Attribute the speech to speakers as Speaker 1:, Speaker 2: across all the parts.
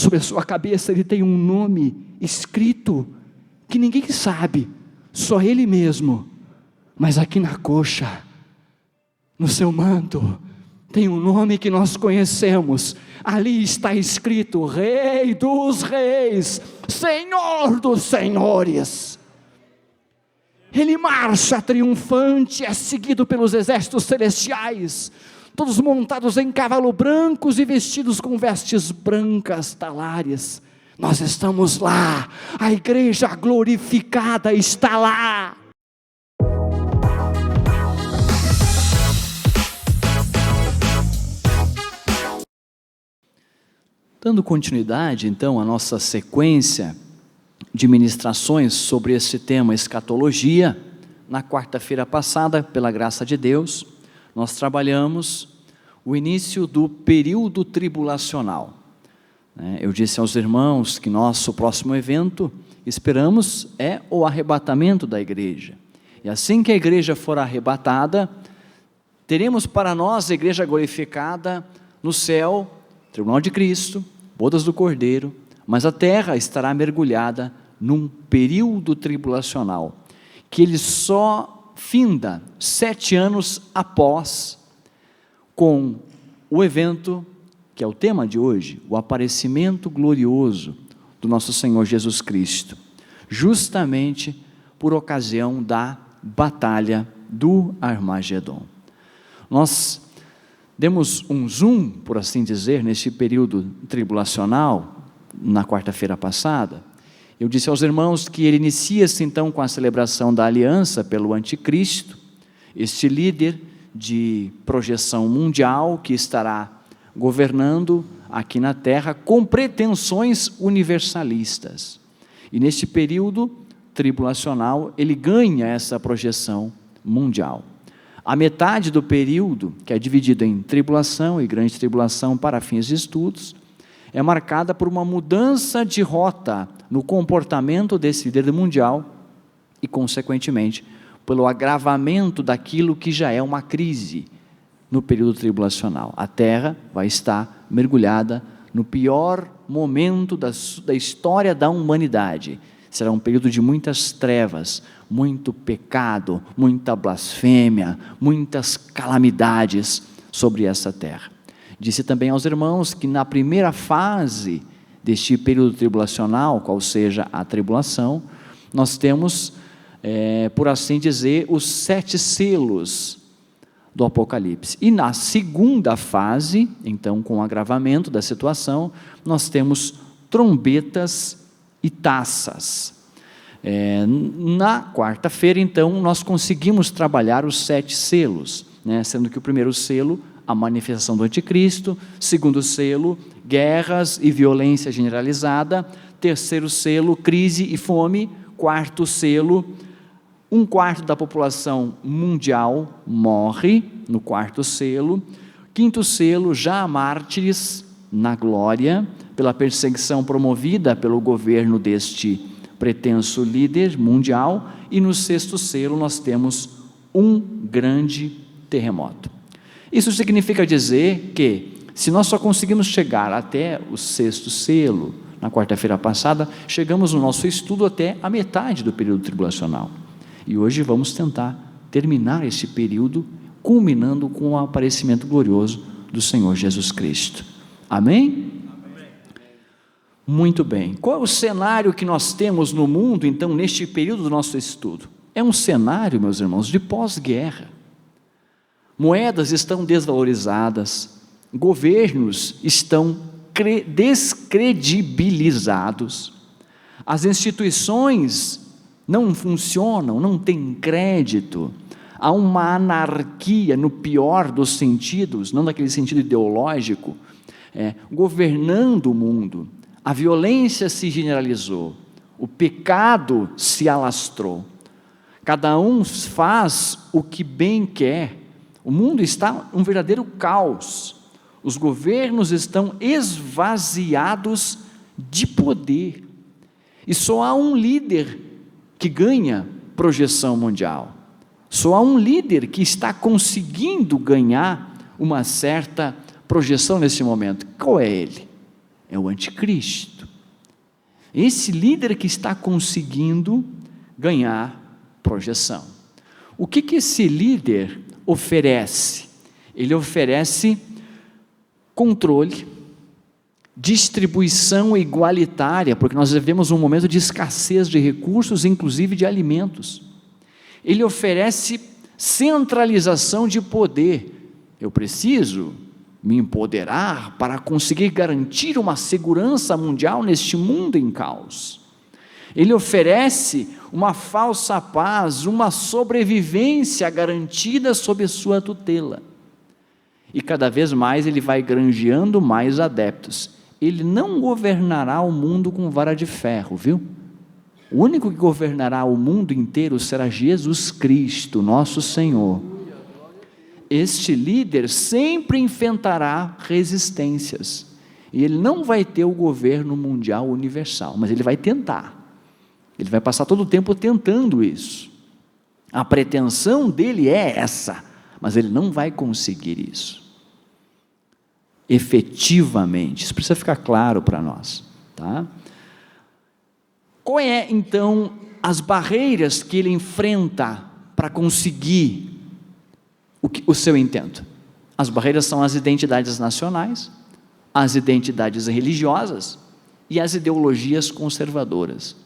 Speaker 1: sobre a sua cabeça ele tem um nome escrito, que ninguém sabe, só ele mesmo. Mas aqui na coxa, no seu manto, tem um nome que nós conhecemos. Ali está escrito: Rei dos Reis, Senhor dos Senhores. Ele marcha triunfante, é seguido pelos exércitos celestiais, todos montados em cavalos brancos e vestidos com vestes brancas talares. Nós estamos lá, a igreja glorificada está lá. Dando continuidade, então, à nossa sequência de ministrações sobre esse tema escatologia, na quarta-feira passada, pela graça de Deus, nós trabalhamos o início do período tribulacional. Eu disse aos irmãos que nosso próximo evento, esperamos, é o arrebatamento da igreja. E assim que a igreja for arrebatada, teremos para nós a igreja glorificada no céu, tribunal de Cristo, bodas do Cordeiro, mas a terra estará mergulhada num período tribulacional, que ele só finda 7 anos após, com o evento, que é o tema de hoje, o aparecimento glorioso do nosso Senhor Jesus Cristo, justamente por ocasião da batalha do Armagedon. Nós demos um zoom, por assim dizer, nesse período tribulacional, na quarta-feira passada. Eu disse aos irmãos que ele inicia-se então com a celebração da aliança pelo anticristo, este líder de projeção mundial que estará governando aqui na terra com pretensões universalistas. E neste período tribulacional ele ganha essa projeção mundial. A metade do período, que é dividido em tribulação e grande tribulação para fins de estudos, é marcada por uma mudança de rota no comportamento desse líder mundial e, consequentemente, pelo agravamento daquilo que já é uma crise no período tribulacional. A terra vai estar mergulhada no pior momento da história da humanidade. Será um período de muitas trevas, muito pecado, muita blasfêmia, muitas calamidades sobre essa terra. Disse também aos irmãos que na primeira fase deste período tribulacional, qual seja a tribulação, nós temos, por assim dizer, os 7 selos do Apocalipse. E na segunda fase, então com o agravamento da situação, nós temos trombetas e taças. Na quarta-feira, então, nós conseguimos trabalhar os 7 selos, sendo que o primeiro selo, a manifestação do anticristo; segundo selo, guerras e violência generalizada; terceiro selo, crise e fome; quarto selo, 1/4 da população mundial morre no quarto selo; quinto selo, já há mártires na glória, pela perseguição promovida pelo governo deste pretenso líder mundial; e no sexto selo nós temos um grande terremoto. Isso significa dizer que, se nós só conseguimos chegar até o sexto selo, na quarta-feira passada, chegamos no nosso estudo até a metade do período tribulacional. E hoje vamos tentar terminar esse período, culminando com o aparecimento glorioso do Senhor Jesus Cristo. Amém? Muito bem. Qual é o cenário que nós temos no mundo, então, neste período do nosso estudo? É um cenário, meus irmãos, de pós-guerra. Moedas estão desvalorizadas, governos estão descredibilizados, as instituições não funcionam, não têm crédito, há uma anarquia no pior dos sentidos, não naquele sentido ideológico, governando o mundo. A violência se generalizou, o pecado se alastrou, cada um faz o que bem quer, o mundo está um verdadeiro caos, os governos estão esvaziados de poder, e só há um líder que ganha projeção mundial, só há um líder que está conseguindo ganhar uma certa projeção nesse momento. Qual é ele? É o anticristo. Esse líder que está conseguindo ganhar projeção. O que esse líder oferece? Ele oferece controle, distribuição igualitária, porque nós vivemos um momento de escassez de recursos, inclusive de alimentos. Ele oferece centralização de poder. Eu preciso me empoderar para conseguir garantir uma segurança mundial neste mundo em caos. Ele oferece uma falsa paz, uma sobrevivência garantida sob sua tutela. E cada vez mais ele vai granjeando mais adeptos. Ele não governará o mundo com vara de ferro, viu? O único que governará o mundo inteiro será Jesus Cristo, nosso Senhor. Este líder sempre enfrentará resistências. E ele não vai ter o governo mundial universal, mas ele vai tentar. Ele vai passar todo o tempo tentando isso. A pretensão dele é essa, mas ele não vai conseguir isso. Efetivamente, isso precisa ficar claro para nós, tá? Qual é então as barreiras que ele enfrenta para conseguir o seu intento? As barreiras são as identidades nacionais, as identidades religiosas e as ideologias conservadoras.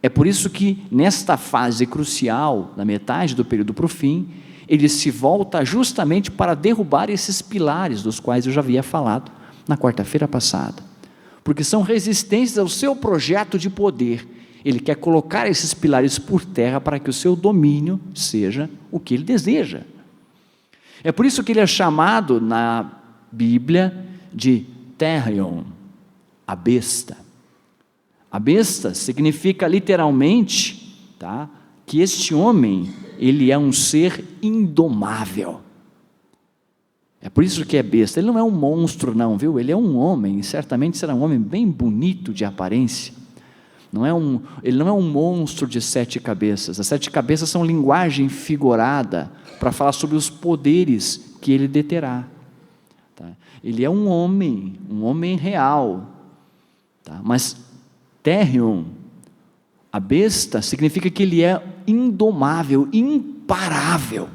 Speaker 1: É por isso que nesta fase crucial, da metade do período para o fim, ele se volta justamente para derrubar esses pilares dos quais eu já havia falado na quarta-feira passada, porque são resistências ao seu projeto de poder. Ele quer colocar esses pilares por terra para que o seu domínio seja o que ele deseja. É por isso que ele é chamado na Bíblia de Terrion, a besta. A besta significa literalmente, tá, que este homem, ele é um ser indomável. É por isso que é besta. Ele não é um monstro não, viu? Ele é um homem, e certamente será um homem bem bonito de aparência. Ele não é um monstro de 7 cabeças. As 7 cabeças são linguagem figurada para falar sobre os poderes que ele deterá. Tá? Ele é um homem real. Tá? Mas Terrion, a besta, significa que ele é indomável, imparável.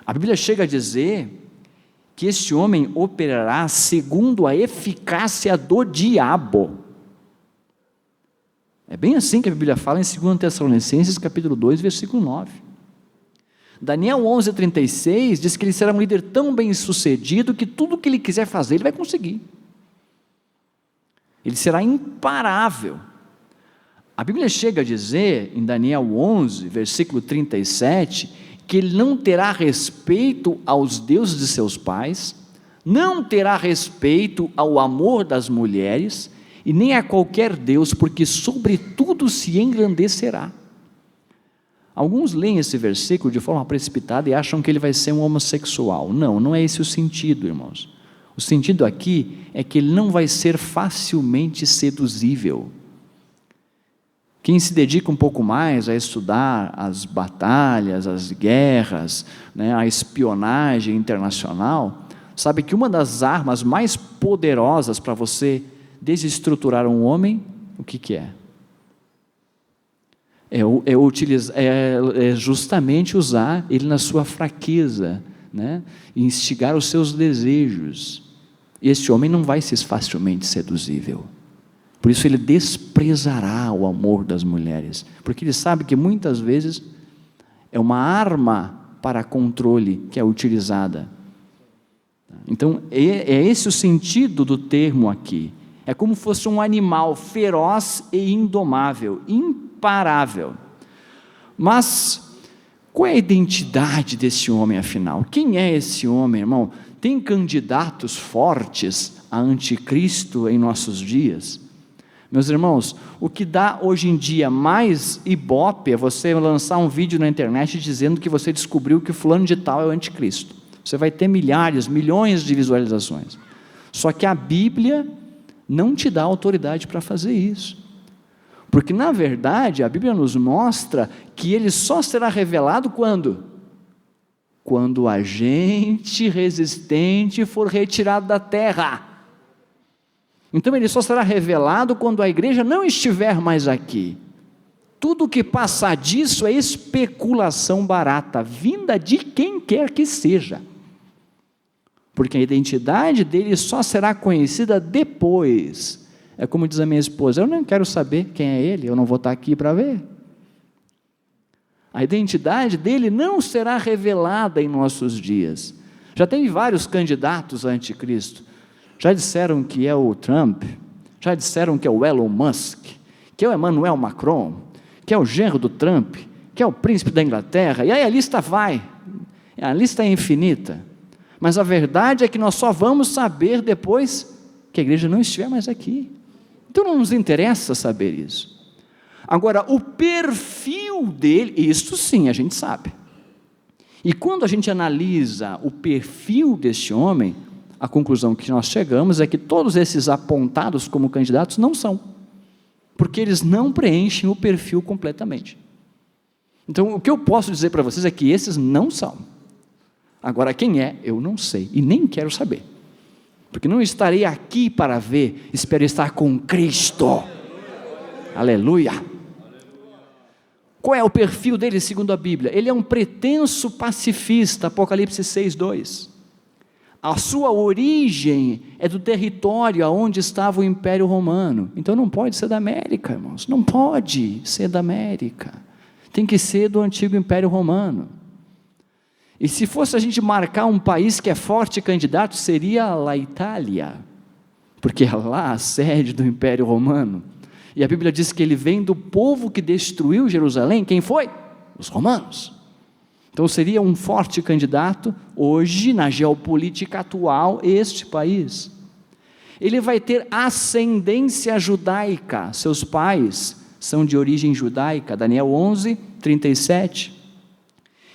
Speaker 1: A Bíblia chega a dizer que este homem operará segundo a eficácia do diabo. É bem assim que a Bíblia fala em 2 Tessalonicenses capítulo 2, versículo 9. Daniel 11:36 diz que ele será um líder tão bem sucedido que tudo que ele quiser fazer, ele vai conseguir. Ele será imparável. A Bíblia chega a dizer, em Daniel 11, versículo 37, que ele não terá respeito aos deuses de seus pais, não terá respeito ao amor das mulheres, e nem a qualquer Deus, porque sobre tudo se engrandecerá. Alguns leem esse versículo de forma precipitada e acham que ele vai ser um homossexual. Não, não é esse o sentido, irmãos. O sentido aqui é que ele não vai ser facilmente seduzível. Quem se dedica um pouco mais a estudar as batalhas, as guerras, né, a espionagem internacional, sabe que uma das armas mais poderosas para você desestruturar um homem, o que é? É justamente usar ele na sua fraqueza, né? E instigar os seus desejos. E esse homem não vai ser facilmente seduzível. Por isso ele desprezará o amor das mulheres, porque ele sabe que muitas vezes é uma arma para controle que é utilizada. Então é esse o sentido do termo aqui. É como se fosse um animal feroz e indomável, imparável. Mas qual é a identidade desse homem afinal? Quem é esse homem, irmão? Tem candidatos fortes a anticristo em nossos dias? Meus irmãos, o que dá hoje em dia mais ibope é você lançar um vídeo na internet dizendo que você descobriu que fulano de tal é o anticristo. Você vai ter milhares, milhões de visualizações. Só que a Bíblia não te dá autoridade para fazer isso. Porque, na verdade, a Bíblia nos mostra que ele só será revelado quando? Quando o agente resistente for retirado da terra. Então ele só será revelado quando a igreja não estiver mais aqui. Tudo que passar disso é especulação barata, vinda de quem quer que seja. Porque a identidade dele só será conhecida depois. É como diz a minha esposa: eu não quero saber quem é ele, eu não vou estar aqui para ver. A identidade dele não será revelada em nossos dias. Já tem vários candidatos a anticristo. Já disseram que é o Trump, já disseram que é o Elon Musk, que é o Emmanuel Macron, que é o genro do Trump, que é o príncipe da Inglaterra, e aí a lista vai, a lista é infinita. Mas a verdade é que nós só vamos saber depois que a igreja não estiver mais aqui. Então não nos interessa saber isso. Agora, o perfil dele, isso sim a gente sabe. E quando a gente analisa o perfil deste homem, a conclusão que nós chegamos é que todos esses apontados como candidatos não são, porque eles não preenchem o perfil completamente. Então, o que eu posso dizer para vocês é que esses não são. Agora, quem é, eu não sei, e nem quero saber, porque não estarei aqui para ver, espero estar com Cristo. Aleluia! Qual é o perfil dele segundo a Bíblia? Ele é um pretenso pacifista, Apocalipse 6:2. A sua origem é do território onde estava o Império Romano. Então não pode ser da América, irmãos. Não pode ser da América. Tem que ser do antigo Império Romano. E se fosse a gente marcar um país que é forte candidato, seria a Itália, porque é lá a sede do Império Romano. E a Bíblia diz que ele vem do povo que destruiu Jerusalém. Quem foi? Os romanos. Então seria um forte candidato, hoje, na geopolítica atual, este país. Ele vai ter ascendência judaica, seus pais são de origem judaica, Daniel 11:37.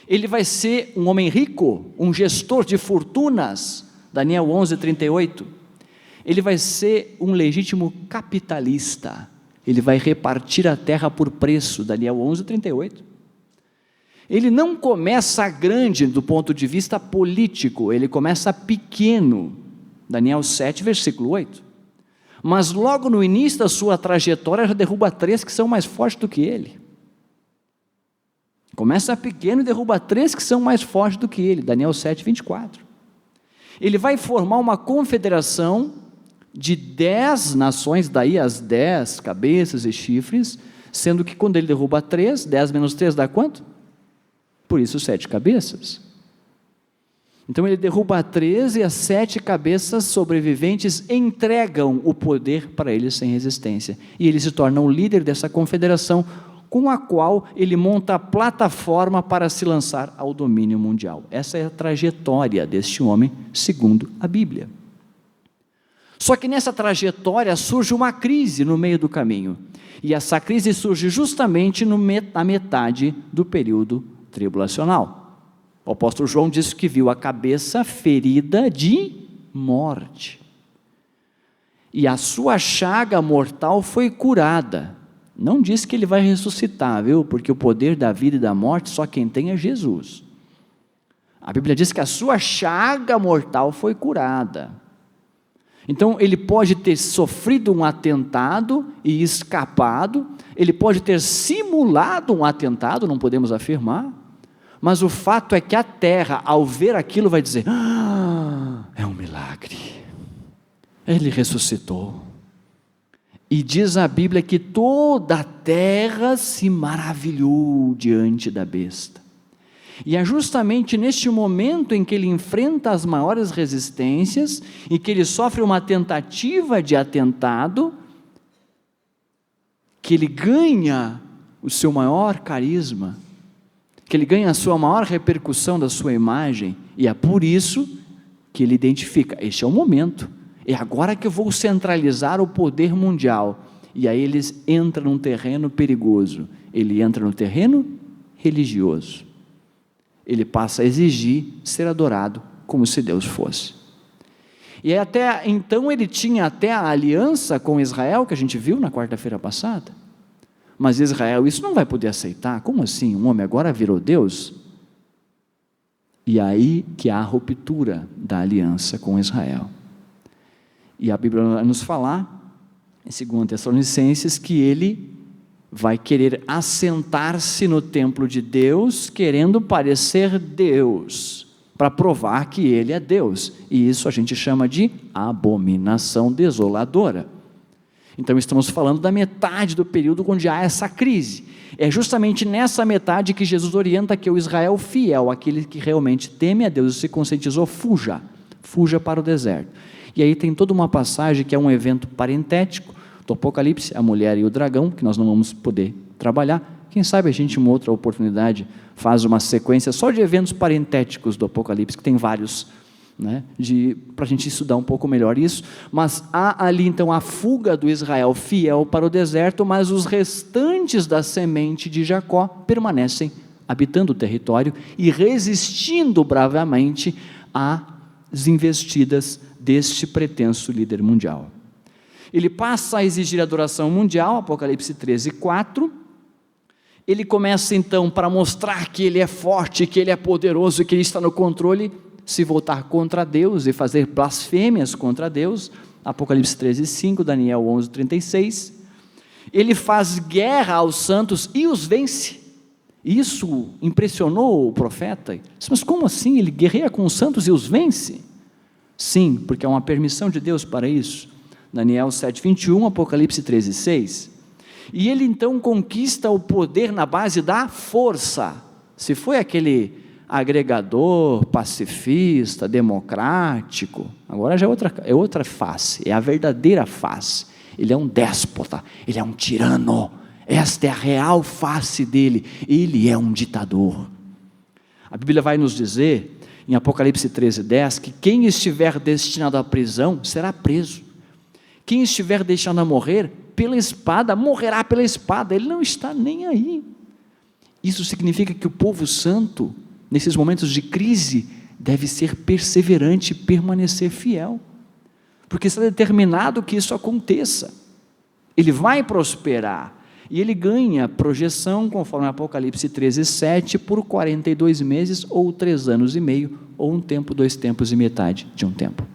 Speaker 1: Ele vai ser um homem rico, um gestor de fortunas, Daniel 11:38. Ele vai ser um legítimo capitalista, ele vai repartir a terra por preço, Daniel 11:38. Ele não começa grande do ponto de vista político, ele começa pequeno, Daniel 7, versículo 8. Mas logo no início da sua trajetória, já derruba 3 que são mais fortes do que ele. Começa pequeno e derruba 3 que são mais fortes do que ele, Daniel 7, 24. Ele vai formar uma confederação de 10 nações, daí as 10 cabeças e chifres, sendo que quando ele derruba 3, 10 menos 3 dá quanto? Por isso 7 cabeças. Então ele derruba 13 e as 7 cabeças sobreviventes entregam o poder para ele sem resistência. E ele se torna o líder dessa confederação, com a qual ele monta a plataforma para se lançar ao domínio mundial. Essa é a trajetória deste homem, segundo a Bíblia. Só que nessa trajetória surge uma crise no meio do caminho. E essa crise surge justamente na metade do período tribulacional. O apóstolo João disse que viu a cabeça ferida de morte. E a sua chaga mortal foi curada. Não diz que ele vai ressuscitar, viu? Porque o poder da vida e da morte só quem tem é Jesus. A Bíblia diz que a sua chaga mortal foi curada. Então ele pode ter sofrido um atentado e escapado, ele pode ter simulado um atentado, não podemos afirmar, mas o fato é que a terra, ao ver aquilo, vai dizer: é um milagre, ele ressuscitou. E diz a Bíblia que toda a terra se maravilhou diante da besta. E é justamente neste momento em que ele enfrenta as maiores resistências e que ele sofre uma tentativa de atentado, que ele ganha o seu maior carisma, que ele ganha a sua maior repercussão da sua imagem, e é por isso que ele identifica: este é o momento, é agora que eu vou centralizar o poder mundial. E aí ele entra num terreno perigoso, ele entra no terreno religioso. Ele passa a exigir ser adorado como se Deus fosse. E até então ele tinha até a aliança com Israel, que a gente viu na quarta-feira passada. Mas Israel isso não vai poder aceitar. Como assim? Um homem agora virou Deus? E aí que há a ruptura da aliança com Israel. E a Bíblia vai nos falar, em 2 Tessalonicenses, que ele vai querer assentar-se no templo de Deus, querendo parecer Deus, para provar que ele é Deus, e isso a gente chama de abominação desoladora. Então estamos falando da metade do período onde há essa crise. É justamente nessa metade que Jesus orienta que o Israel fiel, aquele que realmente teme a Deus e se conscientizou, fuja para o deserto. E aí tem toda uma passagem que é um evento parentético do Apocalipse, a mulher e o dragão, que nós não vamos poder trabalhar. Quem sabe a gente, em uma outra oportunidade, faz uma sequência só de eventos parentéticos do Apocalipse, que tem vários, né, para a gente estudar um pouco melhor isso. Mas há ali então a fuga do Israel fiel para o deserto, mas os restantes da semente de Jacó permanecem habitando o território e resistindo bravamente às investidas deste pretenso líder mundial. Ele passa a exigir adoração mundial, Apocalipse 13:4. Ele começa então, para mostrar que ele é forte, que ele é poderoso, que ele está no controle, se voltar contra Deus e fazer blasfêmias contra Deus, Apocalipse 13:5, Daniel 11:36. Ele faz guerra aos santos e os vence. Isso impressionou o profeta. Mas como assim? Ele guerreia com os santos e os vence? Sim, porque há uma permissão de Deus para isso. Daniel 7:21, Apocalipse 13:6. E ele então conquista o poder na base da força. Se foi aquele agregador, pacifista, democrático, agora já é outra face, é a verdadeira face. Ele é um déspota, ele é um tirano, esta é a real face dele, ele é um ditador. A Bíblia vai nos dizer, em Apocalipse 13:10, que quem estiver destinado à prisão, será preso. Quem estiver destinado a morrer, pela espada, morrerá pela espada, ele não está nem aí. Isso significa que o povo santo, nesses momentos de crise, deve ser perseverante e permanecer fiel, porque está determinado que isso aconteça. Ele vai prosperar, e ele ganha projeção, conforme Apocalipse 13:7, por 42 meses, ou 3 anos e meio, ou 1 tempo, 2 tempos e metade de 1 tempo.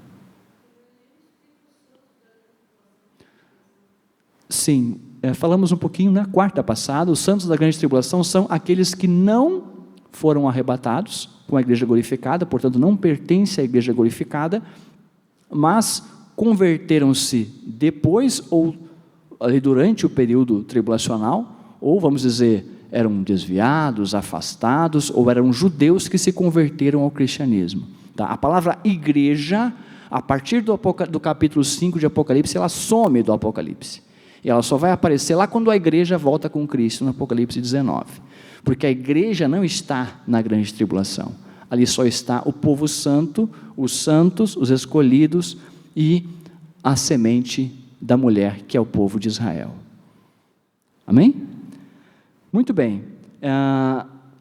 Speaker 1: Sim, falamos um pouquinho na quarta passada, os santos da grande tribulação são aqueles que não foram arrebatados com a igreja glorificada, portanto não pertencem à igreja glorificada, mas converteram-se depois, ou ali durante o período tribulacional, ou vamos dizer, eram desviados, afastados, ou eram judeus que se converteram ao cristianismo. Tá? A palavra igreja, a partir do capítulo 5 de Apocalipse, ela some do Apocalipse. E ela só vai aparecer lá quando a igreja volta com Cristo, no Apocalipse 19. Porque a igreja não está na grande tribulação. Ali só está o povo santo, os santos, os escolhidos e a semente da mulher, que é o povo de Israel. Amém? Muito bem.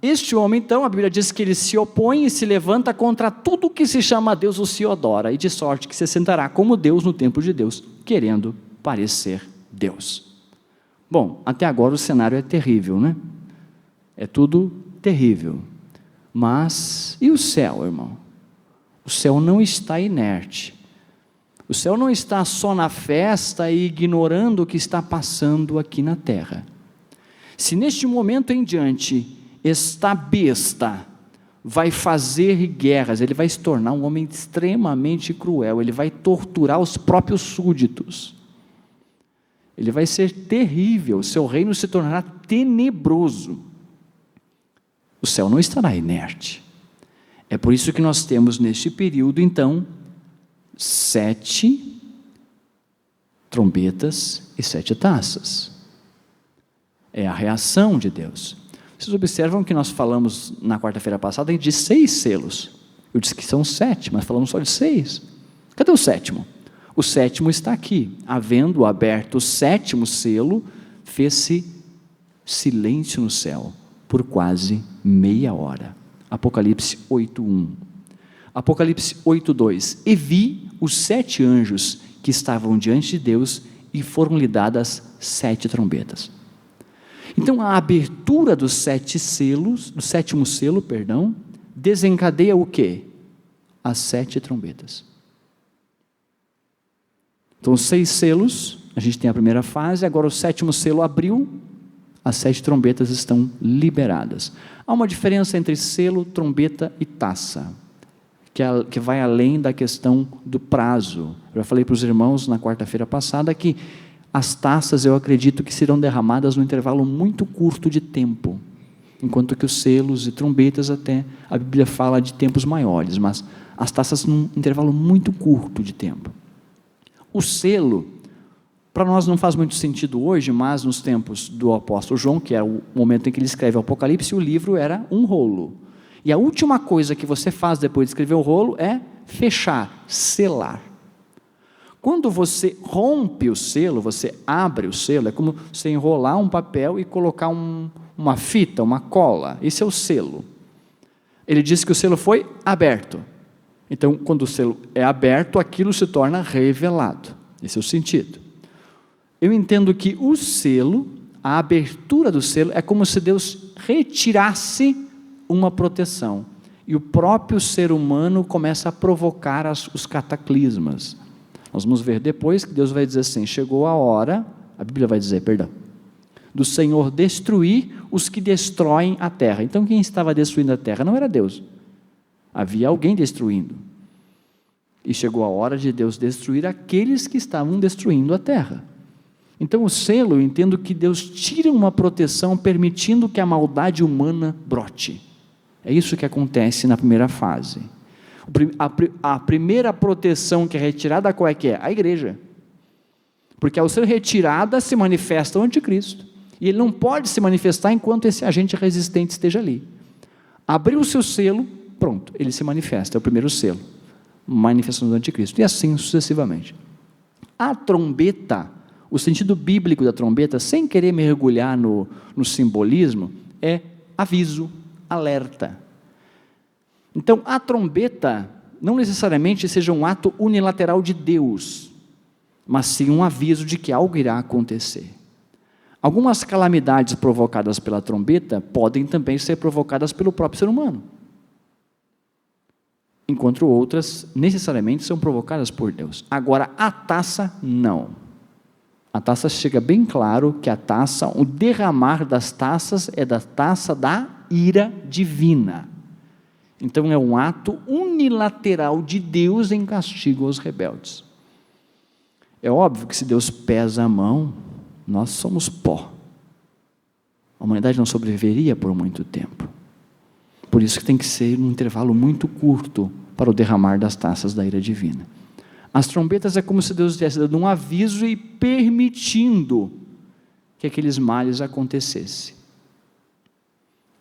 Speaker 1: Este homem, então, a Bíblia diz que ele se opõe e se levanta contra tudo que se chama Deus, o se adora, e de sorte que se sentará como Deus no templo de Deus, querendo parecer Deus. Bom, até agora o cenário é terrível, né? É tudo terrível. Mas, e o céu, irmão? O céu não está inerte. O céu não está só na festa e ignorando o que está passando aqui na terra. Se neste momento em diante, esta besta vai fazer guerras, ele vai se tornar um homem extremamente cruel, ele vai torturar os próprios súditos. Ele vai ser terrível, seu reino se tornará tenebroso. O céu não estará inerte. É por isso que nós temos neste período, então, 7 trombetas e 7 taças. É a reação de Deus. Vocês observam que nós falamos na quarta-feira passada de 6 selos. Eu disse que são 7, mas falamos só de 6. Cadê o 7º? O 7º está aqui. Havendo aberto o 7º selo, fez-se silêncio no céu por quase meia hora. Apocalipse 8:1. Apocalipse 8:2. E vi os 7 anjos que estavam diante de Deus e foram-lhe dadas 7 trombetas. Então a abertura dos 7 selos, do 7º selo, desencadeia o quê? As 7 trombetas. Então 6 selos, a gente tem a primeira fase, agora o 7º selo abriu, as 7 trombetas estão liberadas. Há uma diferença entre selo, trombeta e taça, que vai além da questão do prazo. Eu já falei para os irmãos na quarta-feira passada que as taças eu acredito que serão derramadas num intervalo muito curto de tempo, enquanto que os selos e trombetas até, a Bíblia fala de tempos maiores, mas as taças num intervalo muito curto de tempo. O selo, para nós não faz muito sentido hoje, mas nos tempos do apóstolo João, que era o momento em que ele escreve o Apocalipse, o livro era um rolo. E a última coisa que você faz depois de escrever o rolo é fechar, selar. Quando você rompe o selo, você abre o selo, é como você enrolar um papel e colocar uma fita, uma cola. Esse é o selo. Ele diz que o selo foi aberto. Então, quando o selo é aberto, aquilo se torna revelado. Esse é o sentido. Eu entendo que o selo, a abertura do selo, é como se Deus retirasse uma proteção. E o próprio ser humano começa a provocar os cataclismas. Nós vamos ver depois que Deus vai dizer assim, chegou a hora, a Bíblia vai dizer, perdão, do Senhor destruir os que destroem a terra. Então quem estava destruindo a terra não era Deus. Havia alguém destruindo. E chegou a hora de Deus destruir aqueles que estavam destruindo a terra. Então o selo, eu entendo que Deus tira uma proteção permitindo que a maldade humana brote. É isso que acontece na primeira fase. A primeira proteção que é retirada, qual é que é? A igreja. Porque ao ser retirada se manifesta o anticristo. E ele não pode se manifestar enquanto esse agente resistente esteja ali. Abriu o seu selo, pronto, ele se manifesta, é o primeiro selo. Manifestação do anticristo. E assim sucessivamente. A trombeta, o sentido bíblico da trombeta, sem querer mergulhar no simbolismo, é aviso, alerta. Então, a trombeta não necessariamente seja um ato unilateral de Deus, mas sim um aviso de que algo irá acontecer. Algumas calamidades provocadas pela trombeta podem também ser provocadas pelo próprio ser humano, enquanto outras necessariamente são provocadas por Deus. Agora, a taça, não. A taça chega bem claro que a taça, o derramar das taças é da taça da ira divina. Então é um ato unilateral de Deus em castigo aos rebeldes. É óbvio que se Deus pesa a mão, nós somos pó. A humanidade não sobreviveria por muito tempo. Por isso que tem que ser um intervalo muito curto para o derramar das taças da ira divina. As trombetas é como se Deus tivesse dado um aviso e permitindo que aqueles males acontecessem.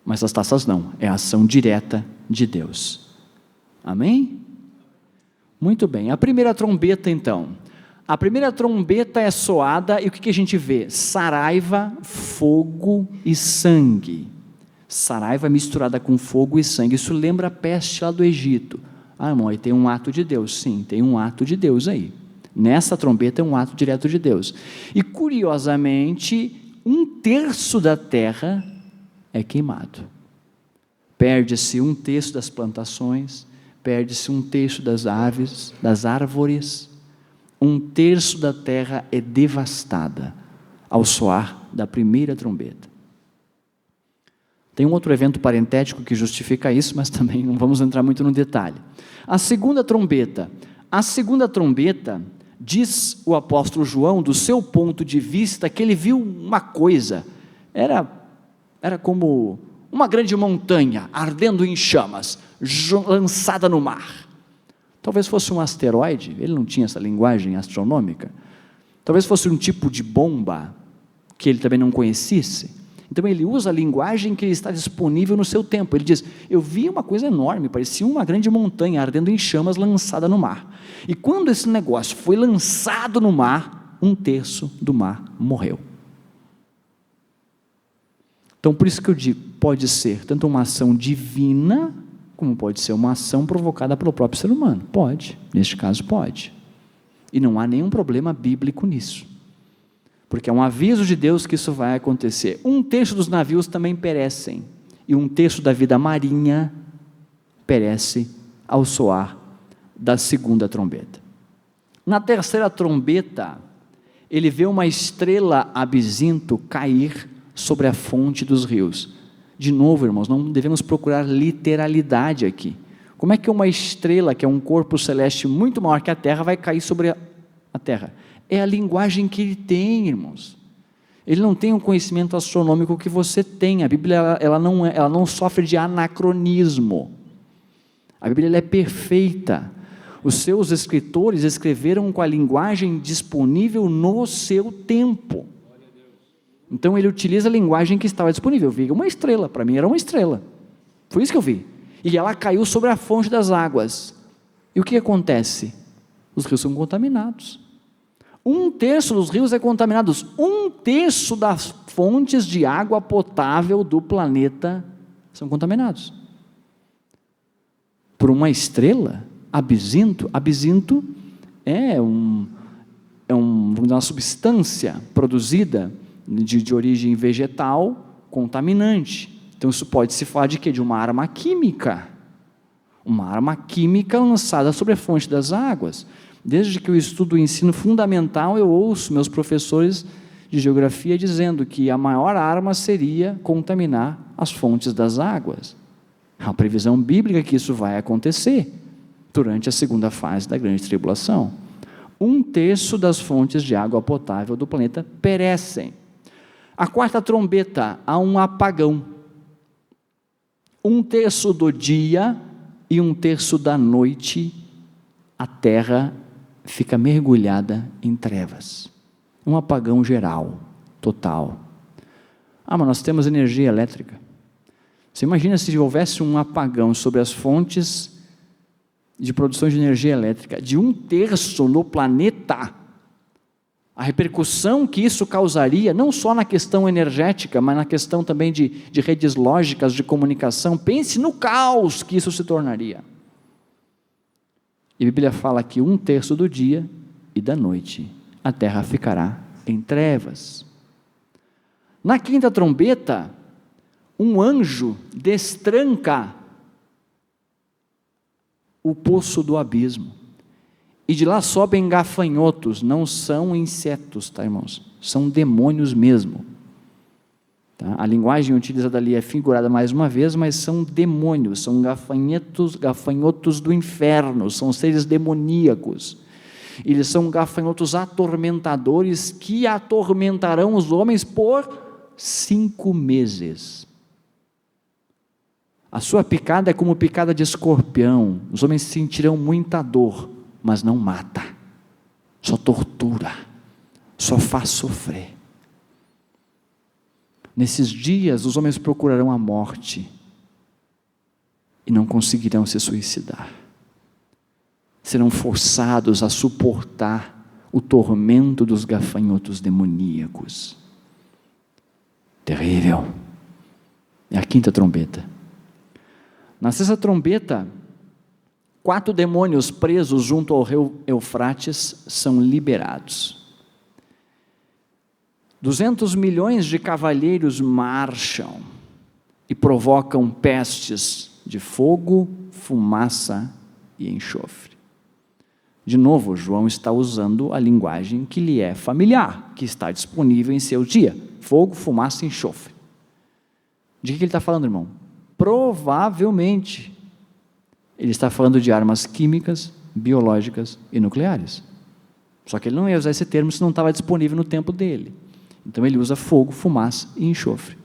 Speaker 1: Mas as taças não, é a ação direta de Deus. Amém? Muito bem, a primeira trombeta então. A primeira trombeta é soada e o que a gente vê? Saraiva, fogo e sangue. Saraiva misturada com fogo e sangue, isso lembra a peste lá do Egito. Ah, irmão, aí tem um ato de Deus. Sim, tem um ato de Deus aí. Nessa trombeta é um ato direto de Deus. E
Speaker 2: curiosamente, 1/3 da terra é queimado. Perde-se 1/3 das plantações, perde-se 1/3 das aves, das árvores, 1/3 da terra é devastada ao soar da primeira trombeta. Tem um outro evento parentético que justifica isso, mas também não vamos entrar muito no detalhe. A segunda trombeta, diz o apóstolo João, do seu ponto de vista, que ele viu uma coisa, era como uma grande montanha ardendo em chamas, lançada no mar. Talvez fosse um asteroide, ele não tinha essa linguagem astronômica, talvez fosse um tipo de bomba, que ele também não conhecesse. Então ele usa a linguagem que está disponível no seu tempo. Ele diz, eu vi uma coisa enorme, parecia uma grande montanha ardendo em chamas, lançada no mar. E quando esse negócio foi lançado no mar, 1/3 do mar morreu. Então por isso que eu digo, pode ser tanto uma ação divina, como pode ser uma ação provocada pelo próprio ser humano. Pode, neste caso pode. E não há nenhum problema bíblico nisso. Porque é um aviso de Deus que isso vai acontecer. 1/3 dos navios também perecem, e 1/3 da vida marinha perece ao soar da segunda trombeta.
Speaker 1: Na terceira trombeta, ele vê uma estrela abisinto cair sobre a fonte dos rios. De novo, irmãos, não devemos procurar literalidade aqui. Como é que uma estrela, que é um corpo celeste muito maior que a Terra, vai cair sobre a Terra? É a linguagem que ele tem, irmãos. Ele não tem o conhecimento astronômico que você tem. A Bíblia ela não sofre de anacronismo. A Bíblia ela é perfeita. Os seus escritores escreveram com a linguagem disponível no seu tempo. Então ele utiliza a linguagem que estava disponível. Eu vi uma estrela, para mim era uma estrela. Foi isso que eu vi. E ela caiu sobre a fonte das águas. E o que acontece? Os rios são contaminados. 1/3 dos rios é contaminados. 1/3 das fontes de água potável do planeta são contaminados. Por uma estrela, abisinto. Abisinto é uma substância produzida de origem vegetal contaminante. Então isso pode se falar de quê? De uma arma química. Uma arma química lançada sobre a fonte das águas. Desde que eu estudo o ensino fundamental, eu ouço meus professores de geografia dizendo que a maior arma seria contaminar as fontes das águas. É uma previsão bíblica que isso vai acontecer durante a segunda fase da grande tribulação. 1/3 das fontes de água potável do planeta perecem. A quarta trombeta, há um apagão. 1/3 do dia e 1/3 da noite, a terra fica mergulhada em trevas. Um apagão geral, total. Mas nós temos energia elétrica. Você imagina se houvesse um apagão sobre as fontes de produção de energia elétrica, de 1/3 no planeta, a repercussão que isso causaria, não só na questão energética, mas na questão também de redes lógicas de comunicação. Pense no caos que isso se tornaria. E a Bíblia fala que 1/3 do dia e da noite a terra ficará em trevas. Na quinta trombeta, um anjo destranca o poço do abismo, e de lá sobem gafanhotos. Não são insetos, tá, irmãos? São demônios mesmo. Tá? A linguagem utilizada ali é figurada mais uma vez, mas são demônios, são gafanhotos do inferno, são seres demoníacos. Eles são gafanhotos atormentadores que atormentarão os homens por 5 meses. A sua picada é como picada de escorpião. Os homens sentirão muita dor, mas não mata, só tortura, só faz sofrer. Nesses dias, os homens procurarão a morte e não conseguirão se suicidar. Serão forçados a suportar o tormento dos gafanhotos demoníacos. Terrível. É a quinta trombeta. Na sexta trombeta, 4 demônios presos junto ao rio Eufrates são liberados. 200 milhões de cavalheiros marcham e provocam pestes de fogo, fumaça e enxofre. De novo, João está usando a linguagem que lhe é familiar, que está disponível em seu dia: fogo, fumaça e enxofre. De que ele está falando, irmão? Provavelmente ele está falando de armas químicas, biológicas e nucleares. Só que ele não ia usar esse termo se não estava disponível no tempo dele. Então ele usa fogo, fumaça e enxofre.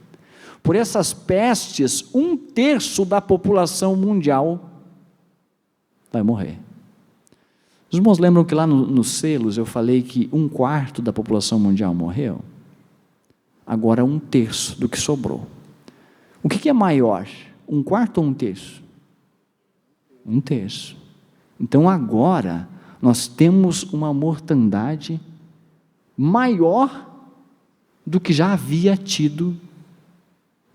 Speaker 1: Por essas pestes, 1/3 da população mundial vai morrer. Os irmãos lembram que lá nos selos eu falei que 1/4 da população mundial morreu? Agora 1/3 do que sobrou. O que é maior? 1/4 ou 1/3? 1/3. Então agora nós temos uma mortandade maior do que já havia tido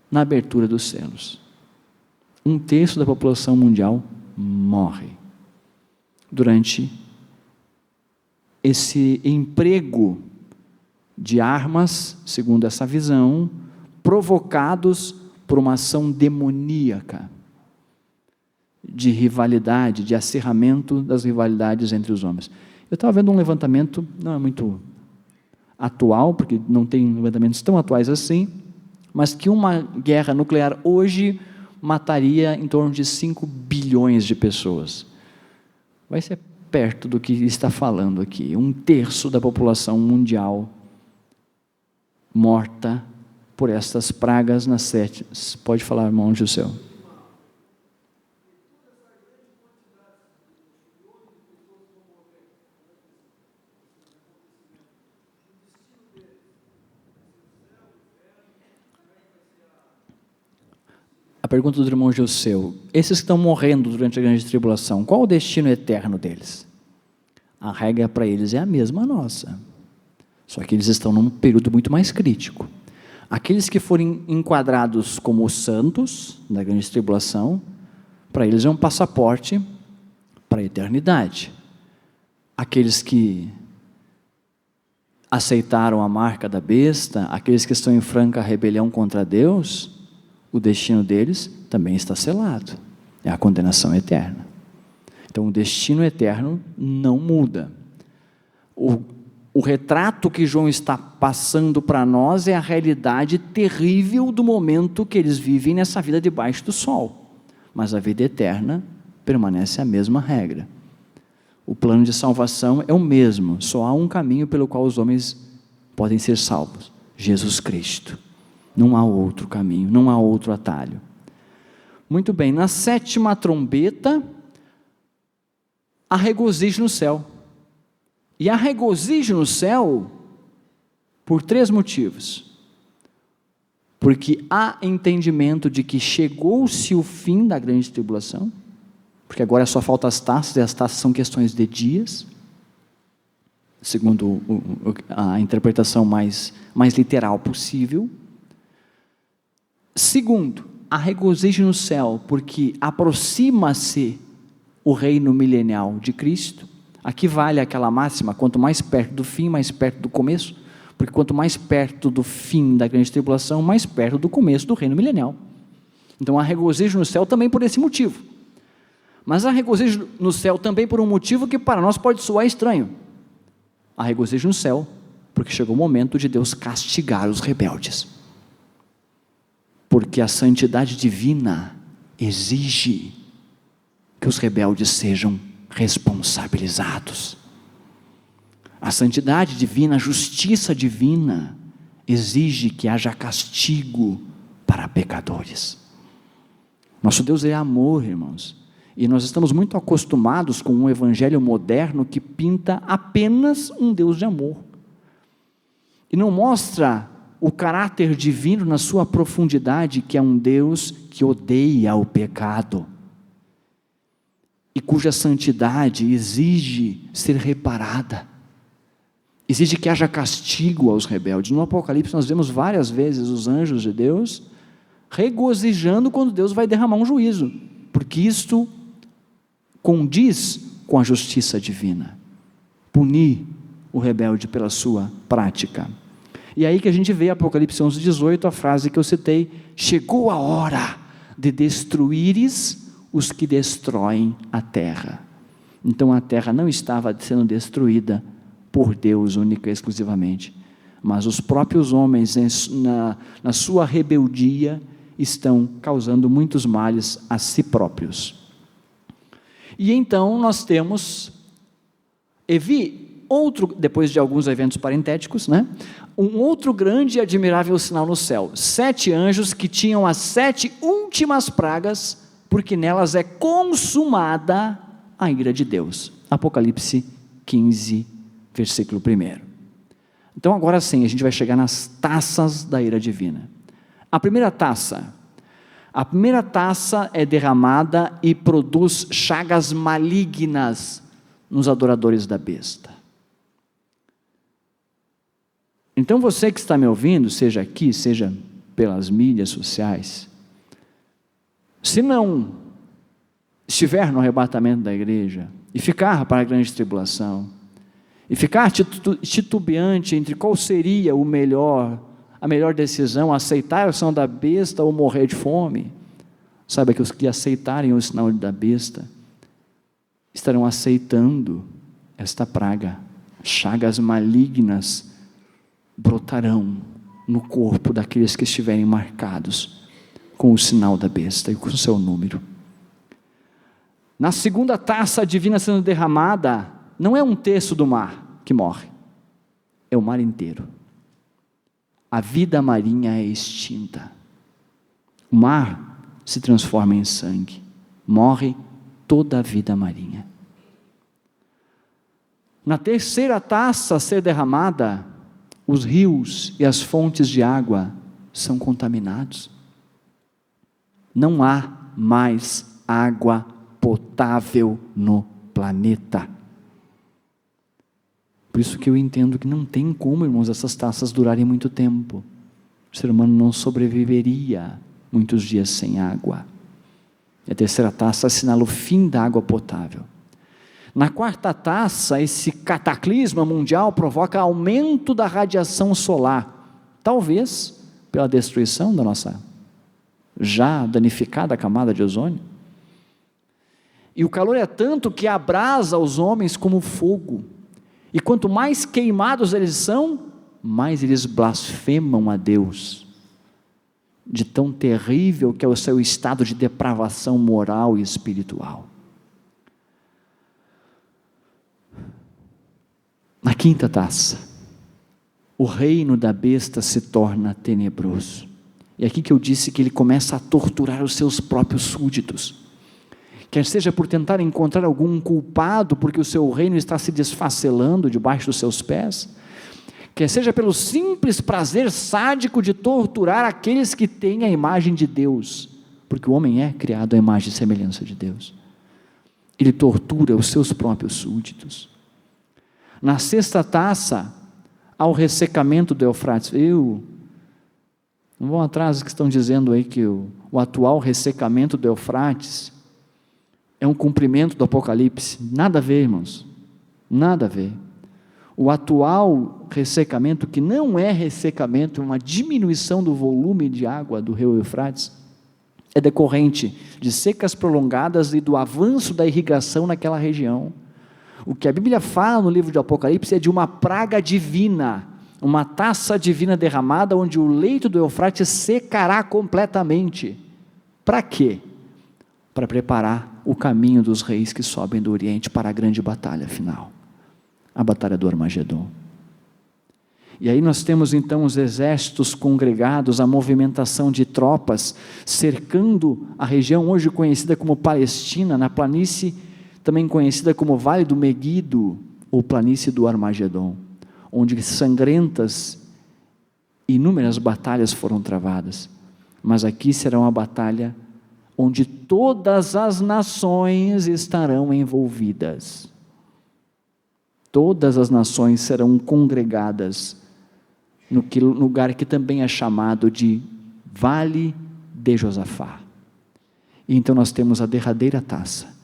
Speaker 1: na abertura dos selos. 1/3 da população mundial morre durante esse emprego de armas, segundo essa visão, provocados por uma ação demoníaca de rivalidade, de acirramento das rivalidades entre os homens. Eu estava vendo um levantamento, não é muito atual, porque não tem levantamentos tão atuais assim, mas que uma guerra nuclear hoje mataria em torno de 5 bilhões de pessoas. Vai ser perto do que está falando aqui, 1/3 da população mundial morta por estas pragas nas 7. Pode falar, irmão José. A pergunta do irmão Joseu: esses que estão morrendo durante a grande tribulação, qual o destino eterno deles? A regra para eles é a mesma nossa, só que eles estão num período muito mais crítico. Aqueles que forem enquadrados como os santos da grande tribulação, para eles é um passaporte para a eternidade. Aqueles que aceitaram a marca da besta, aqueles que estão em franca rebelião contra Deus, o destino deles também está selado, é a condenação eterna. Então o destino eterno não muda. O retrato que João está passando para nós é a realidade terrível do momento que eles vivem nessa vida debaixo do sol, mas a vida eterna permanece a mesma regra. O plano de salvação é o mesmo, só há um caminho pelo qual os homens podem ser salvos: Jesus Cristo. Não há outro caminho, não há outro atalho. Muito bem, na 7ª trombeta, há regozijo no céu. E há regozijo no céu por 3 motivos. Porque há entendimento de que chegou-se o fim da grande tribulação, porque agora só faltam as taças, e as taças são questões de dias, segundo a interpretação mais literal possível. Segundo, há regozijo no céu, porque aproxima-se o reino milenial de Cristo. Aqui vale aquela máxima: quanto mais perto do fim, mais perto do começo, porque quanto mais perto do fim da grande tribulação, mais perto do começo do reino milenial. Então há regozijo no céu também por esse motivo. Mas há regozijo no céu também por um motivo que para nós pode soar estranho. Há regozijo no céu porque chegou o momento de Deus castigar os rebeldes. Porque a santidade divina exige que os rebeldes sejam responsabilizados. A santidade divina, a justiça divina exige que haja castigo para pecadores. Nosso Deus é amor, irmãos, e nós estamos muito acostumados com um evangelho moderno que pinta apenas um Deus de amor e não mostra o caráter divino na sua profundidade, que é um Deus que odeia o pecado e cuja santidade exige ser reparada, exige que haja castigo aos rebeldes. No Apocalipse nós vemos várias vezes os anjos de Deus regozijando quando Deus vai derramar um juízo, porque isto condiz com a justiça divina, punir o rebelde pela sua prática. E aí que a gente vê Apocalipse 11:18, a frase que eu citei: chegou a hora de destruíres os que destroem a terra. Então a terra não estava sendo destruída por Deus única e exclusivamente, mas os próprios homens na sua rebeldia estão causando muitos males a si próprios. E então nós temos depois de alguns eventos parentéticos, um outro grande e admirável sinal no céu: 7 anjos que tinham as 7 últimas pragas, porque nelas é consumada a ira de Deus. Apocalipse 15, versículo 1. Então agora sim, a gente vai chegar nas taças da ira divina. A primeira taça é derramada e produz chagas malignas nos adoradores da besta. Então você que está me ouvindo, seja aqui, seja pelas mídias sociais, se não estiver no arrebatamento da igreja e ficar para a grande tribulação, e ficar titubeante entre qual seria a melhor decisão, aceitar o sinal da besta ou morrer de fome, saiba que os que aceitarem o sinal da besta estarão aceitando esta praga, chagas malignas brotarão no corpo daqueles que estiverem marcados com o sinal da besta e com o seu número. Na segunda taça divina sendo derramada, não é um terço do mar que morre, é o mar inteiro. A vida marinha é extinta. O mar se transforma em sangue, morre toda a vida marinha. Na terceira taça a ser derramada, os rios e as fontes de água são contaminados. Não há mais água potável no planeta. Por isso que eu entendo que não tem como, irmãos, essas taças durarem muito tempo. O ser humano não sobreviveria muitos dias sem água. E a terceira taça assinala o fim da água potável. Na quarta taça, esse cataclisma mundial provoca aumento da radiação solar, talvez pela destruição da nossa já danificada camada de ozônio. E o calor é tanto que abrasa os homens como fogo. E quanto mais queimados eles são, mais eles blasfemam a Deus. De tão terrível que é o seu estado de depravação moral e espiritual. Na quinta taça, o reino da besta se torna tenebroso. E é aqui que eu disse que ele começa a torturar os seus próprios súditos. Quer seja por tentar encontrar algum culpado, porque o seu reino está se desfacelando debaixo dos seus pés, quer seja pelo simples prazer sádico de torturar aqueles que têm a imagem de Deus, porque o homem é criado à imagem e semelhança de Deus. Ele tortura os seus próprios súditos. Na sexta taça, ao ressecamento do Eufrates. Não vão atrás que estão dizendo aí que o atual ressecamento do Eufrates é um cumprimento do Apocalipse. Nada a ver, irmãos, nada a ver. O atual ressecamento, que não é ressecamento, é uma diminuição do volume de água do rio Eufrates, é decorrente de secas prolongadas e do avanço da irrigação naquela região. O que a Bíblia fala no livro de Apocalipse é de uma praga divina, uma taça divina derramada, onde o leito do Eufrates secará completamente. Para quê? Para preparar o caminho dos reis que sobem do Oriente para a grande batalha final, a batalha do Armagedon. E aí nós temos então os exércitos congregados, a movimentação de tropas, cercando a região hoje conhecida como Palestina, na planície também conhecida como Vale do Meguido, ou planície do Armagedon, onde sangrentas, inúmeras batalhas foram travadas, mas aqui será uma batalha onde todas as nações estarão envolvidas, todas as nações serão congregadas, no lugar que também é chamado de Vale de Josafá. E então nós temos a derradeira taça,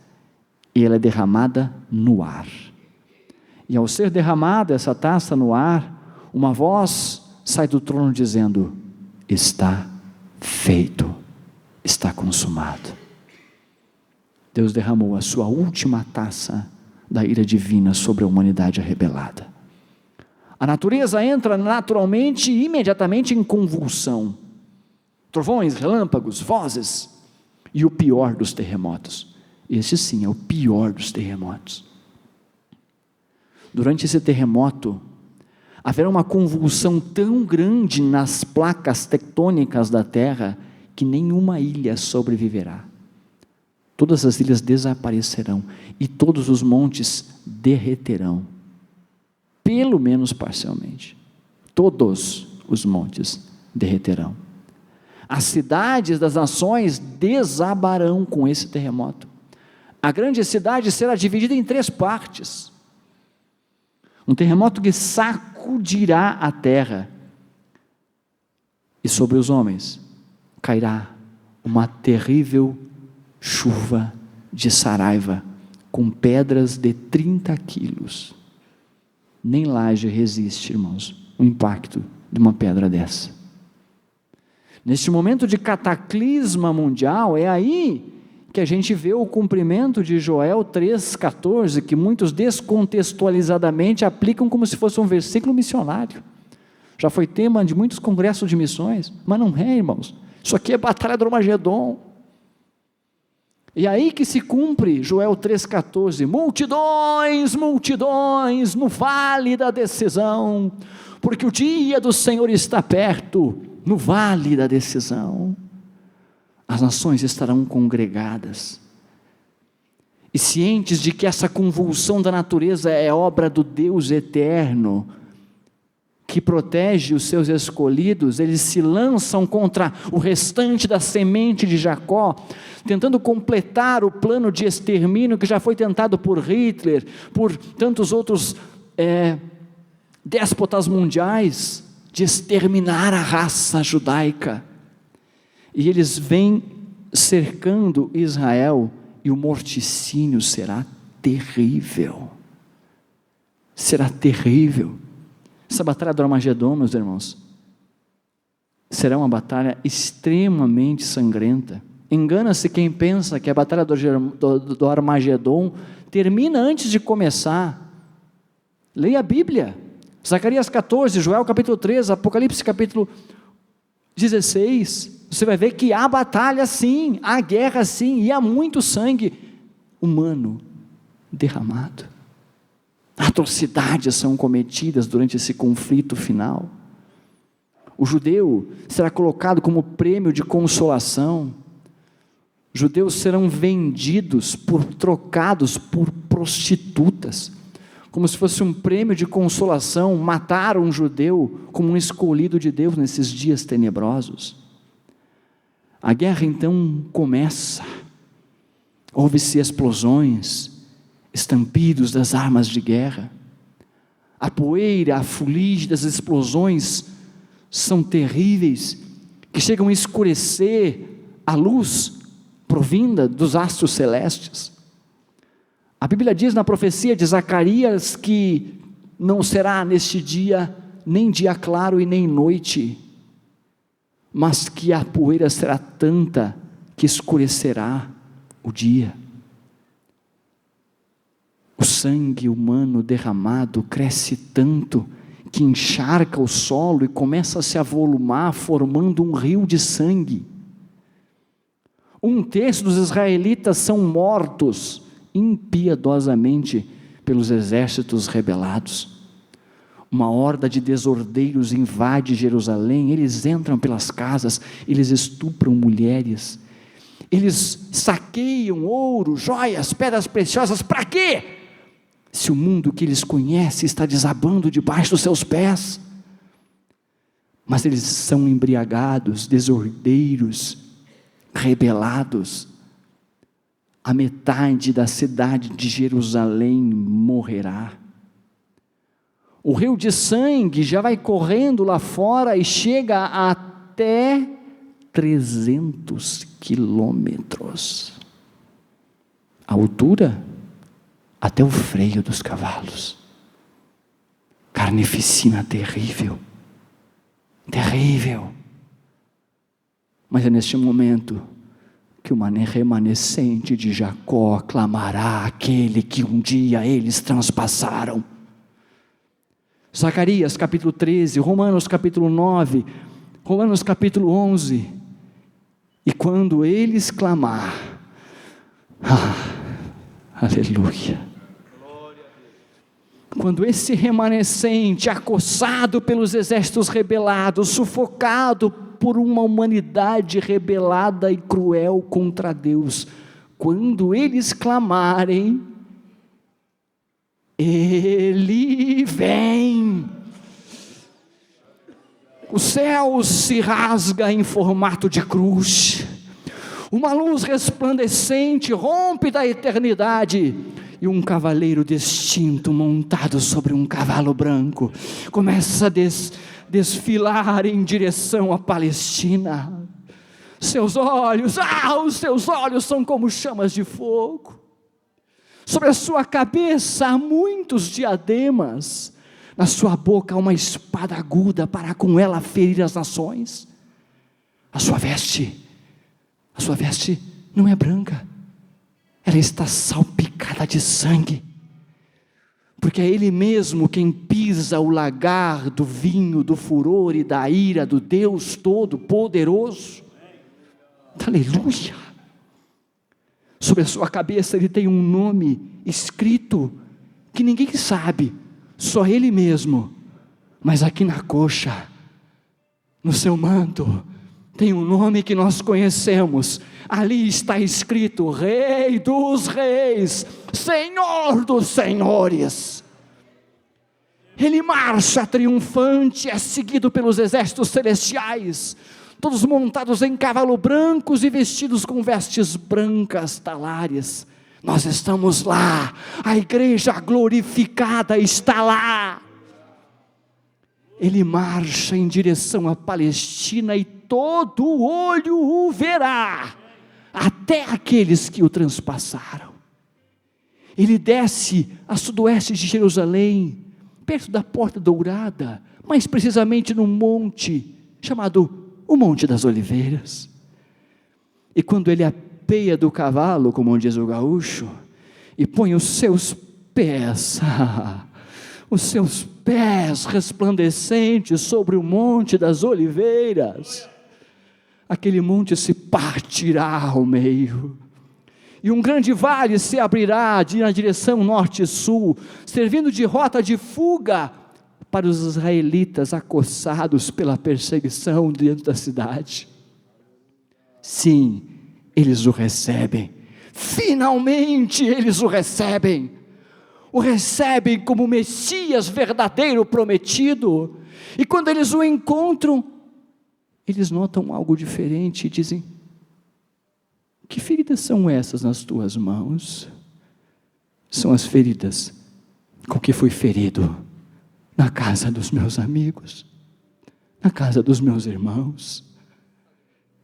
Speaker 1: e ela é derramada no ar. E ao ser derramada essa taça no ar, uma voz sai do trono dizendo: está feito, está consumado. Deus derramou a sua última taça da ira divina sobre a humanidade rebelada. A natureza entra naturalmente e imediatamente em convulsão. Trovões, relâmpagos, vozes, e o pior dos terremotos. Esse sim é o pior dos terremotos. Durante esse terremoto, haverá uma convulsão tão grande nas placas tectônicas da terra, que nenhuma ilha sobreviverá. Todas as ilhas desaparecerão, e todos os montes derreterão, pelo menos parcialmente. Todos os montes derreterão. As cidades das nações desabarão com esse terremoto. A grande cidade será dividida em 3 partes. Um terremoto que sacudirá a terra, e sobre os homens cairá uma terrível chuva de saraiva, com pedras de 30 quilos. Nem laje resiste, irmãos, o impacto de uma pedra dessa. Neste momento de cataclisma mundial, é aí
Speaker 2: que a gente vê o cumprimento de Joel 3,14, que muitos descontextualizadamente aplicam como se fosse um versículo missionário. Já foi tema de muitos congressos de missões, mas não é, irmãos. Isso aqui é batalha do Armagedon. E aí que se cumpre Joel 3,14, multidões, multidões no vale da decisão, porque o dia do Senhor está perto, no vale da decisão. As nações estarão congregadas, e cientes de que essa convulsão da natureza é obra do Deus eterno, que protege os seus escolhidos. Eles se lançam contra o restante da semente de Jacó, tentando completar o plano de extermínio que já foi tentado por Hitler, por tantos outros déspotas mundiais, de exterminar a raça judaica. E eles vêm cercando Israel, e o morticínio será terrível. Será terrível. Essa batalha do Armagedon, meus irmãos, será uma batalha extremamente sangrenta. Engana-se quem pensa que a batalha do Armagedon termina antes de começar. Leia a Bíblia, Zacarias 14, Joel capítulo 13, Apocalipse capítulo 16, você vai ver que há batalha sim, há guerra sim, e há muito sangue humano derramado. Atrocidades são cometidas durante esse conflito final. O judeu será colocado como prêmio de consolação. Judeus serão vendidos, trocados por prostitutas, como se fosse um prêmio de consolação. Matar um judeu como um escolhido de Deus nesses dias tenebrosos. A guerra então começa. Houve-se explosões, estampidos das armas de guerra. A poeira, a fuligem das explosões são terríveis, que chegam a escurecer a luz provinda dos astros celestes. A Bíblia diz na profecia de Zacarias que não será neste dia nem dia claro e nem noite, mas que a poeira será tanta que escurecerá o dia. O sangue humano derramado cresce tanto que encharca o solo e começa a se avolumar, formando um rio de sangue. 1/3 dos israelitas são mortos impiedosamente pelos exércitos rebelados. Uma horda de desordeiros invade Jerusalém. Eles entram pelas casas, eles estupram mulheres, eles saqueiam ouro, joias, pedras preciosas. Para quê? Se o mundo que eles conhecem está desabando debaixo dos seus pés. Mas eles são embriagados, desordeiros, rebelados. A metade da cidade de Jerusalém morrerá. O rio de sangue já vai correndo lá fora e chega até 300 quilômetros. A altura até o freio dos cavalos. Carnificina terrível. Terrível. Mas é neste momento que o remanescente de Jacó clamará aquele que um dia eles transpassaram. Zacarias capítulo 13, Romanos capítulo 9, Romanos capítulo 11, e quando eles clamar, aleluia, quando esse remanescente, acossado pelos exércitos rebelados, sufocado por uma humanidade rebelada e cruel contra Deus, quando eles clamarem, Ele vem. O céu se rasga em formato de cruz, uma luz resplandecente rompe da eternidade, e um cavaleiro distinto, montado sobre um cavalo branco, começa a desfilar em direção à Palestina. Seus olhos, os seus olhos são como chamas de fogo. Sobre a sua cabeça há muitos diademas, na sua boca há uma espada aguda para com ela ferir as nações. A sua veste não é branca, ela está salpicada de sangue, porque é Ele mesmo quem pisa o lagar do vinho, do furor e da ira do Deus Todo-Poderoso. Aleluia! Sobre a sua cabeça Ele tem um nome escrito, que ninguém sabe, só Ele mesmo. Mas aqui na coxa, no seu manto, tem um nome que nós conhecemos. Ali está escrito: Rei dos Reis, Senhor dos Senhores. Ele marcha triunfante, é seguido pelos exércitos celestiais, todos montados em cavalos brancos e vestidos com vestes brancas talares. Nós estamos lá, a igreja glorificada está lá. Ele marcha em direção à Palestina e todo olho o verá, até aqueles que o transpassaram. Ele desce a sudoeste de Jerusalém, perto da Porta Dourada, mais precisamente num monte chamado o Monte das Oliveiras. E quando ele apeia do cavalo, como diz o gaúcho, e põe os seus pés resplandecentes sobre o Monte das Oliveiras, aquele monte se partirá ao meio, e um grande vale se abrirá na direção norte e sul, servindo de rota de fuga para os israelitas acossados pela perseguição dentro da cidade. Sim, eles o recebem, finalmente eles o recebem como Messias verdadeiro prometido. E quando eles o encontram, eles notam algo diferente e dizem: que feridas são essas nas tuas mãos? São as feridas com que fui ferido na casa dos meus amigos, na casa dos meus irmãos.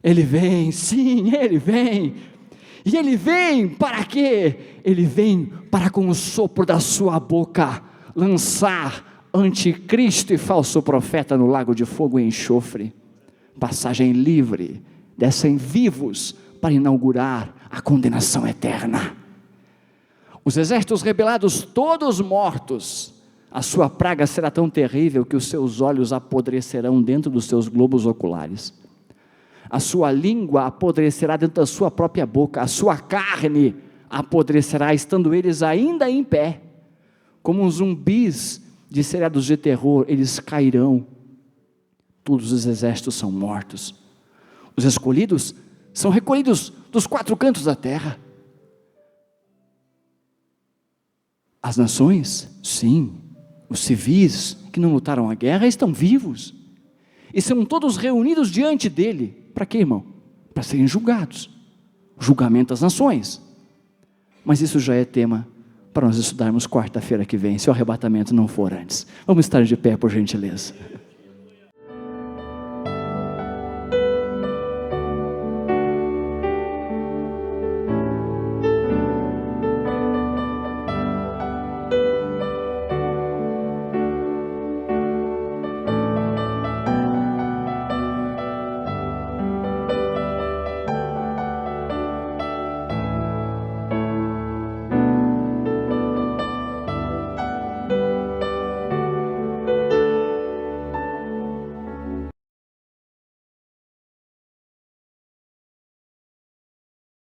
Speaker 2: Ele vem, sim, ele vem. E ele vem para quê? Ele vem para, com o sopro da sua boca, lançar anticristo e falso profeta no lago de fogo e enxofre. Passagem livre, descem vivos para inaugurar a condenação eterna. Os exércitos rebelados todos mortos, a sua praga será tão terrível que os seus olhos apodrecerão dentro dos seus globos oculares. A sua língua apodrecerá dentro da sua própria boca, a sua carne apodrecerá, estando eles ainda em pé, como zumbis de seriados de terror, eles cairão. Todos os exércitos são mortos, os escolhidos são recolhidos dos quatro cantos da terra. As nações, sim, os civis que não lutaram a guerra estão vivos, e são todos reunidos diante dele. Para quê, irmão? Para serem julgados. Julgamento das nações. Mas isso já é tema para nós estudarmos quarta-feira que vem, se o arrebatamento não for antes. Vamos estar de pé, por gentileza.